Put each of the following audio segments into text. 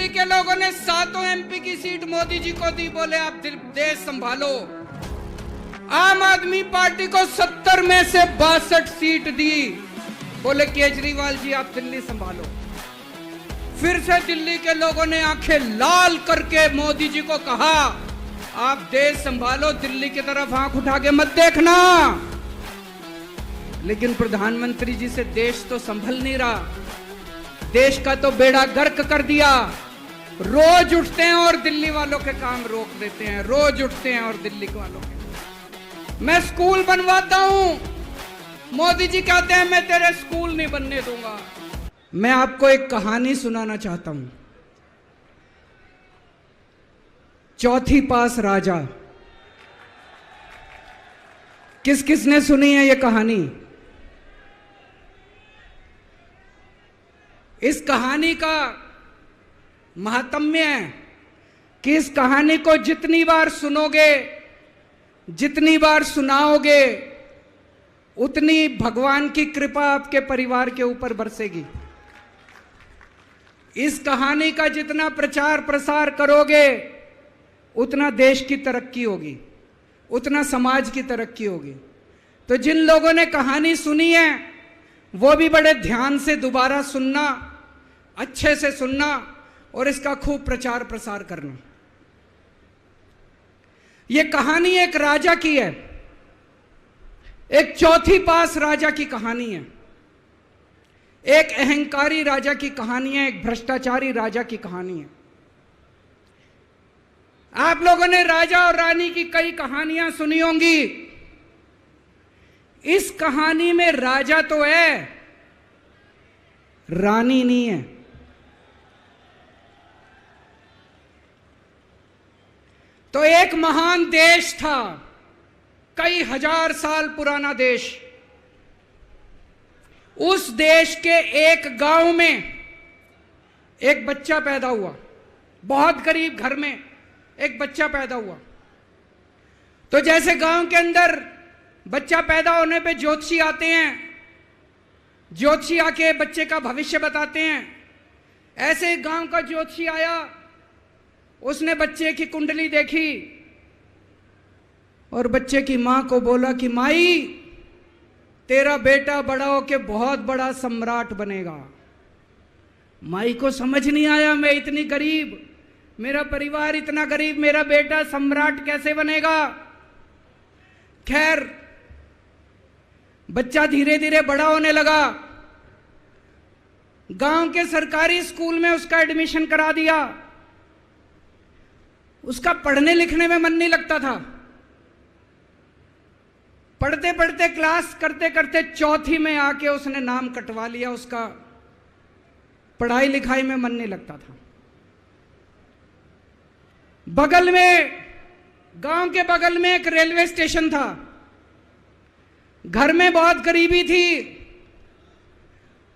दिल्ली के लोगों ने 7 एमपी की सीट मोदी जी को दी, बोले आप देश संभालो। आम आदमी पार्टी को 70 में से 62 सीट दी, बोले केजरीवाल जी आप दिल्ली संभालो। फिर से दिल्ली के लोगों ने आंखें लाल करके मोदी जी को कहा आप देश संभालो, दिल्ली की तरफ आंख उठा के मत देखना। लेकिन प्रधानमंत्री जी से देश तो संभल नहीं रहा, देश का तो बेड़ा गर्क कर दिया। रोज उठते हैं और दिल्ली वालों के काम रोक देते हैं, रोज उठते हैं और दिल्ली वालों के। मैं स्कूल बनवाता हूं, मोदी जी कहते हैं मैं तेरे स्कूल नहीं बनने दूंगा। मैं आपको एक कहानी सुनाना चाहता हूं। चौथी पास राजा, किस किसने सुनी है ये कहानी? इस कहानी का महात्म्य है कि इस कहानी को जितनी बार सुनोगे, जितनी बार सुनाओगे, उतनी भगवान की कृपा आपके परिवार के ऊपर बरसेगी। इस कहानी का जितना प्रचार प्रसार करोगे, उतना देश की तरक्की होगी, उतना समाज की तरक्की होगी। तो जिन लोगों ने कहानी सुनी है वो भी बड़े ध्यान से दोबारा सुनना, अच्छे से सुनना और इसका खूब प्रचार प्रसार करना। यह कहानी एक राजा की है, एक चौथी पास राजा की कहानी है, एक अहंकारी राजा की कहानी है, एक भ्रष्टाचारी राजा की कहानी है। आप लोगों ने राजा और रानी की कई कहानियां सुनी होंगी। इस कहानी में राजा तो है, रानी नहीं है। तो एक महान देश था, कई हजार साल पुराना देश। उस देश के एक गांव में एक बच्चा पैदा हुआ, बहुत गरीब घर में एक बच्चा पैदा हुआ। तो जैसे गांव के अंदर बच्चा पैदा होने पे ज्योतिषी आते हैं, ज्योतिषी आके बच्चे का भविष्य बताते हैं, ऐसे गांव का ज्योतिषी आया, उसने बच्चे की कुंडली देखी और बच्चे की मां को बोला कि माई, तेरा बेटा बड़ा होके बहुत बड़ा सम्राट बनेगा। माई को समझ नहीं आया, मैं इतनी गरीब, मेरा परिवार इतना गरीब, मेरा बेटा सम्राट कैसे बनेगा। खैर बच्चा धीरे धीरे बड़ा होने लगा। गांव के सरकारी स्कूल में उसका एडमिशन करा दिया। उसका पढ़ने लिखने में मन नहीं लगता था। पढ़ते पढ़ते, क्लास करते करते चौथी में आके उसने नाम कटवा लिया। उसका पढ़ाई लिखाई में मन नहीं लगता था। बगल में, गांव के बगल में एक रेलवे स्टेशन था। घर में बहुत गरीबी थी।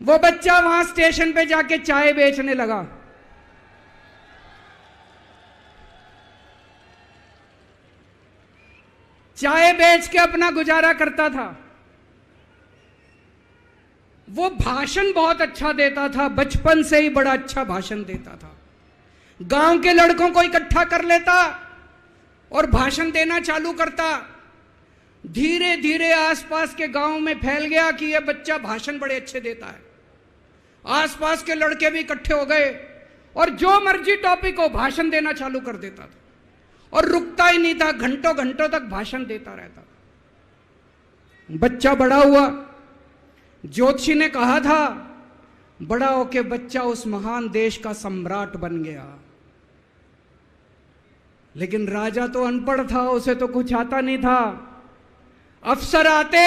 वो बच्चा वहां स्टेशन पे जाके चाय बेचने लगा। चाय बेच के अपना गुजारा करता था। वो भाषण बहुत अच्छा देता था, बचपन से ही बड़ा अच्छा भाषण देता था। गांव के लड़कों को इकट्ठा कर लेता और भाषण देना चालू करता। धीरे धीरे आसपास के गांव में फैल गया कि यह बच्चा भाषण बड़े अच्छे देता है। आसपास के लड़के भी इकट्ठे हो गए और जो मर्जी टॉपिक हो भाषण देना चालू कर देता था और रुकता ही नहीं था, घंटों घंटों तक भाषण देता रहता। बच्चा बड़ा हुआ। ज्योतिषी ने कहा था बड़ा होके बच्चा उस महान देश का सम्राट बन गया। लेकिन राजा तो अनपढ़ था, उसे तो कुछ आता नहीं था। अफसर आते,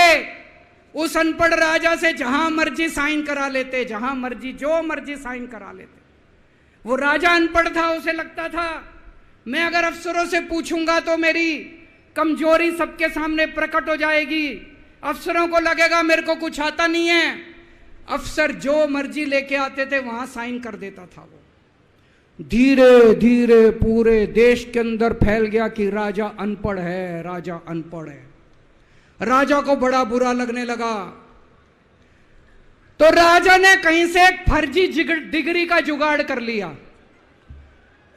उस अनपढ़ राजा से जहां मर्जी साइन करा लेते, जहां मर्जी जो मर्जी साइन करा लेते। वो राजा अनपढ़ था, उसे लगता था मैं अगर अफसरों से पूछूंगा तो मेरी कमजोरी सबके सामने प्रकट हो जाएगी। अफसरों को लगेगा मेरे को कुछ आता नहीं है। अफसर जो मर्जी लेके आते थे वहां साइन कर देता था। वो धीरे धीरे पूरे देश के अंदर फैल गया कि राजा अनपढ़ है, राजा अनपढ़ है। राजा को बड़ा बुरा लगने लगा। तो राजा ने कहीं से एक फर्जी डिग्री का जुगाड़ कर लिया।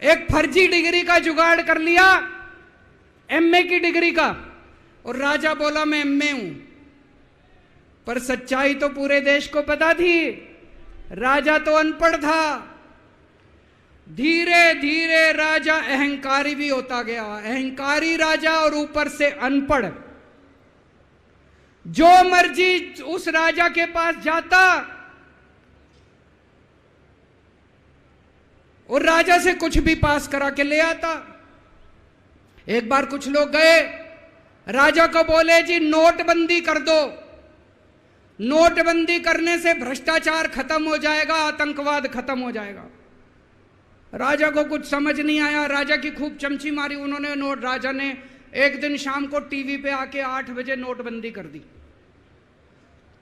एक फर्जी डिग्री का जुगाड़ कर लिया, एमए की डिग्री का, और राजा बोला मैं एमए हूं। पर सच्चाई तो पूरे देश को पता थी, राजा तो अनपढ़ था। धीरे धीरे राजा अहंकारी भी होता गया, अहंकारी राजा और ऊपर से अनपढ़। जो मर्जी उस राजा के पास जाता और राजा से कुछ भी पास करा के ले आता। एक बार कुछ लोग गए, राजा को बोले जी नोटबंदी कर दो, नोटबंदी करने से भ्रष्टाचार खत्म हो जाएगा, आतंकवाद खत्म हो जाएगा। राजा को कुछ समझ नहीं आया, राजा की खूब चमची मारी उन्होंने। राजा ने एक दिन शाम को टीवी पे आके 8 बजे नोटबंदी कर दी।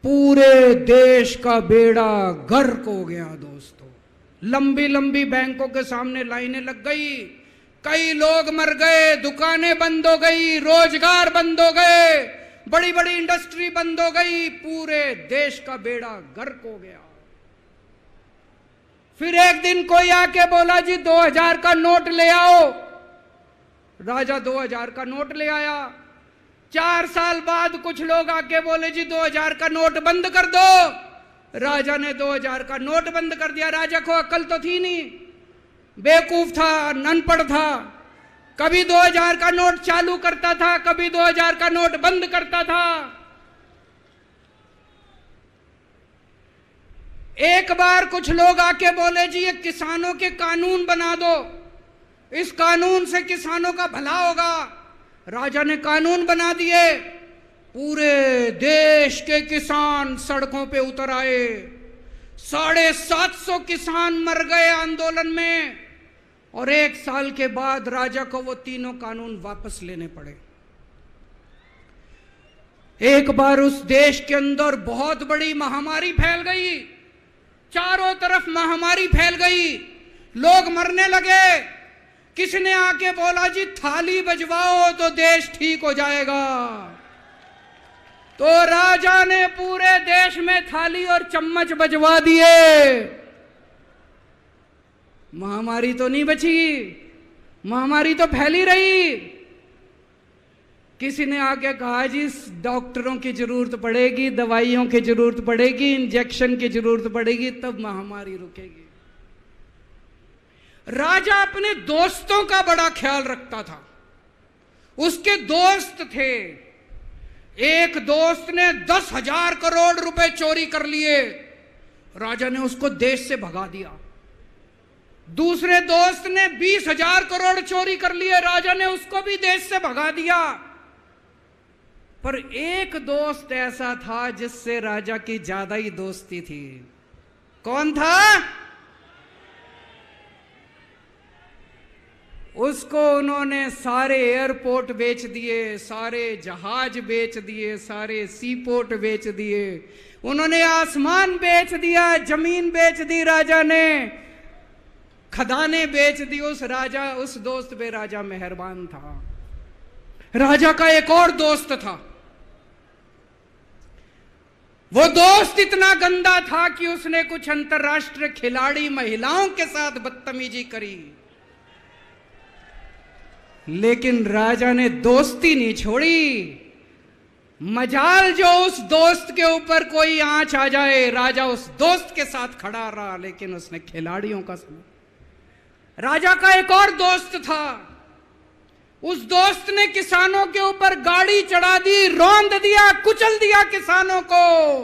पूरे देश का बेड़ा गर्क हो गया दोस्तों। लंबी लंबी बैंकों के सामने लाइनें लग गई, कई लोग मर गए, दुकानें बंद हो गई, रोजगार बंद हो गए, बड़ी बड़ी इंडस्ट्री बंद हो गई, पूरे देश का बेड़ा गर्क हो गया। फिर एक दिन कोई आके बोला जी 2000 का नोट ले आओ। राजा 2000 का नोट ले आया। 4 साल बाद कुछ लोग आके बोले जी 2000 का नोट बंद कर दो। राजा ने 2000 का नोट बंद कर दिया। राजा को अक्ल तो थी नहीं, बेवकूफ था, अनपढ़ था। कभी 2000 का नोट चालू करता था, कभी 2000 का नोट बंद करता था। एक बार कुछ लोग आके बोले जी ये किसानों के कानून बना दो, इस कानून से किसानों का भला होगा। राजा ने कानून बना दिए, पूरे देश के किसान सड़कों पे उतर आए। 750 किसान मर गए आंदोलन में, और 1 साल के बाद राजा को वो तीनों कानून वापस लेने पड़े। एक बार उस देश के अंदर बहुत बड़ी महामारी फैल गई, चारों तरफ महामारी फैल गई, लोग मरने लगे। किसने आके बोला जी थाली बजवाओ तो देश ठीक हो जाएगा। तो राजा ने पूरे देश में थाली और चम्मच बजवा दिए। महामारी तो नहीं बची, महामारी तो फैली रही। किसी ने आके कहा जी डॉक्टरों की जरूरत पड़ेगी, दवाइयों की जरूरत पड़ेगी, इंजेक्शन की जरूरत पड़ेगी, तब महामारी रुकेगी। राजा अपने दोस्तों का बड़ा ख्याल रखता था। उसके दोस्त थे। एक दोस्त ने 10,000 करोड़ रुपए चोरी कर लिए, राजा ने उसको देश से भगा दिया। दूसरे दोस्त ने 20,000 करोड़ चोरी कर लिए, राजा ने उसको भी देश से भगा दिया। पर एक दोस्त ऐसा था जिससे राजा की ज्यादा ही दोस्ती थी। कौन था? उसको उन्होंने सारे एयरपोर्ट बेच दिए, सारे जहाज बेच दिए, सारे सीपोर्ट बेच दिए, उन्होंने आसमान बेच दिया, जमीन बेच दी राजा ने, खदानें बेच दी। उस दोस्त पे राजा मेहरबान था। राजा का एक और दोस्त था। वो दोस्त इतना गंदा था कि उसने कुछ अंतर्राष्ट्रीय खिलाड़ी महिलाओं के साथ बदतमीजी करी, लेकिन राजा ने दोस्ती नहीं छोड़ी। मजाल जो उस दोस्त के ऊपर कोई आंच आ जाए, राजा उस दोस्त के साथ खड़ा रहा, लेकिन उसने खिलाड़ियों का समझ। राजा का एक और दोस्त था। उस दोस्त ने किसानों के ऊपर गाड़ी चढ़ा दी, रौंद दिया, कुचल दिया किसानों को।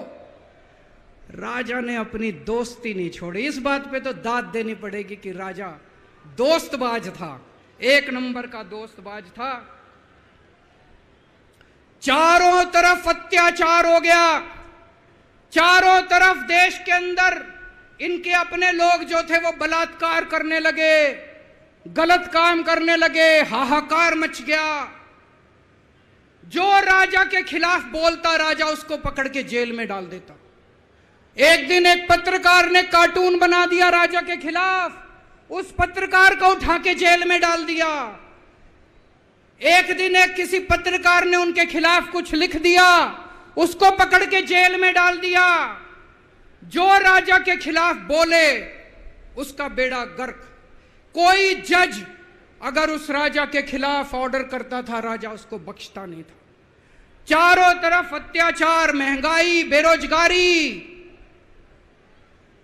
राजा ने अपनी दोस्ती नहीं छोड़ी। इस बात पे तो दाद देनी पड़ेगी कि राजा दोस्तबाज था, 1 नंबर का दोस्तबाज था। चारों तरफ अत्याचार हो गया, चारों तरफ देश के अंदर इनके अपने लोग जो थे वो बलात्कार करने लगे, गलत काम करने लगे, हाहाकार मच गया। जो राजा के खिलाफ बोलता, राजा उसको पकड़ के जेल में डाल देता। एक दिन एक पत्रकार ने कार्टून बना दिया राजा के खिलाफ, उस पत्रकार को उठा के जेल में डाल दिया। एक दिन एक किसी पत्रकार ने उनके खिलाफ कुछ लिख दिया, उसको पकड़ के जेल में डाल दिया। जो राजा के खिलाफ बोले उसका बेड़ा गर्क। कोई जज अगर उस राजा के खिलाफ ऑर्डर करता था, राजा उसको बख्शता नहीं था। चारों तरफ अत्याचार, महंगाई, बेरोजगारी।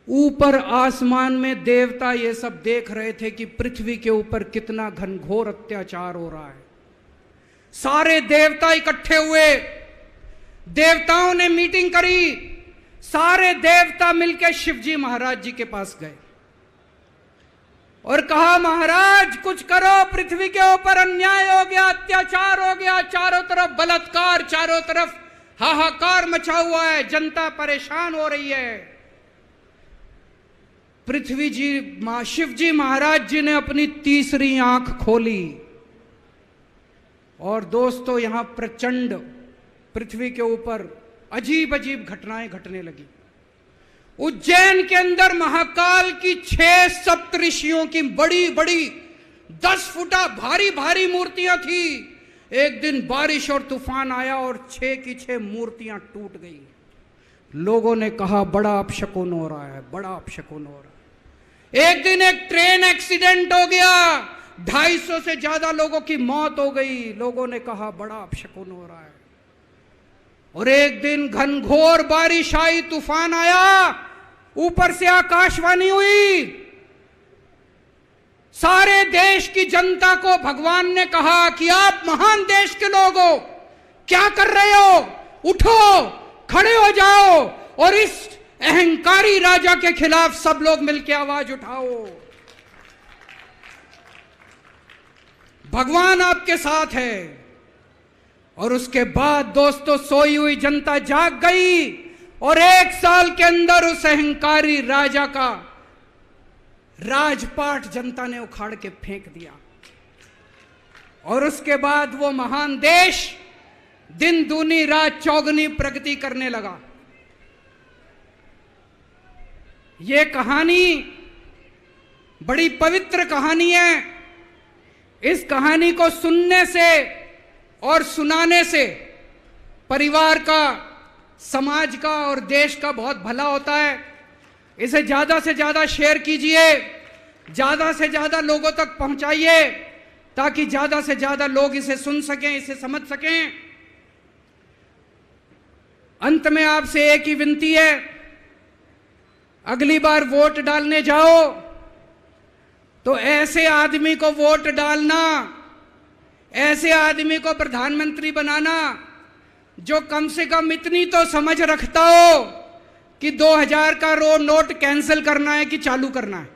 ऊपर आसमान में देवता ये सब देख रहे थे कि पृथ्वी के ऊपर कितना घनघोर अत्याचार हो रहा है। सारे देवता इकट्ठे हुए, देवताओं ने मीटिंग करी, सारे देवता मिलकर शिवजी महाराज जी के पास गए और कहा, महाराज कुछ करो, पृथ्वी के ऊपर अन्याय हो गया, अत्याचार हो गया, चारों तरफ बलात्कार, चारों तरफ हाहाकार मचा हुआ है, जनता परेशान हो रही है। पृथ्वी जी, शिवजी महाराज जी ने अपनी तीसरी आंख खोली और दोस्तों यहां प्रचंड पृथ्वी के ऊपर अजीब अजीब घटनाएं घटने लगी। उज्जैन के अंदर महाकाल की 6 सप्तऋषियों की बड़ी बड़ी 10 फुटा भारी भारी मूर्तियां थी। एक दिन बारिश और तूफान आया और 6 की 6 मूर्तियां टूट गई। लोगों ने कहा बड़ा अपशकुन हो रहा है, बड़ा अपशकुन हो रहा है। एक दिन एक ट्रेन एक्सीडेंट हो गया, 250 से ज्यादा लोगों की मौत हो गई। लोगों ने कहा बड़ा अपशकुन हो रहा है। और एक दिन घनघोर बारिश आई, तूफान आया, ऊपर से आकाशवाणी हुई, सारे देश की जनता को भगवान ने कहा कि आप महान देश के लोग हो, क्या कर रहे हो, उठो, खड़े हो जाओ और इस अहंकारी राजा के खिलाफ सब लोग मिलकर आवाज उठाओ। भगवान आपके साथ है। और उसके बाद दोस्तों सोई हुई जनता जाग गई और 1 साल के अंदर उस अहंकारी राजा का राजपाट जनता ने उखाड़ के फेंक दिया। और उसके बाद वो महान देश दिन दूनी रात चौगुनी प्रगति करने लगा। ये कहानी बड़ी पवित्र कहानी है। इस कहानी को सुनने से और सुनाने से परिवार का, समाज का और देश का बहुत भला होता है। इसे ज्यादा से ज्यादा शेयर कीजिए, ज्यादा से ज्यादा लोगों तक पहुंचाइए ताकि ज्यादा से ज्यादा लोग इसे सुन सकें, इसे समझ सकें। अंत में आपसे एक ही विनती है, अगली बार वोट डालने जाओ तो ऐसे आदमी को वोट डालना, ऐसे आदमी को प्रधानमंत्री बनाना जो कम से कम इतनी तो समझ रखता हो कि 2000 का नोट कैंसिल करना है कि चालू करना है।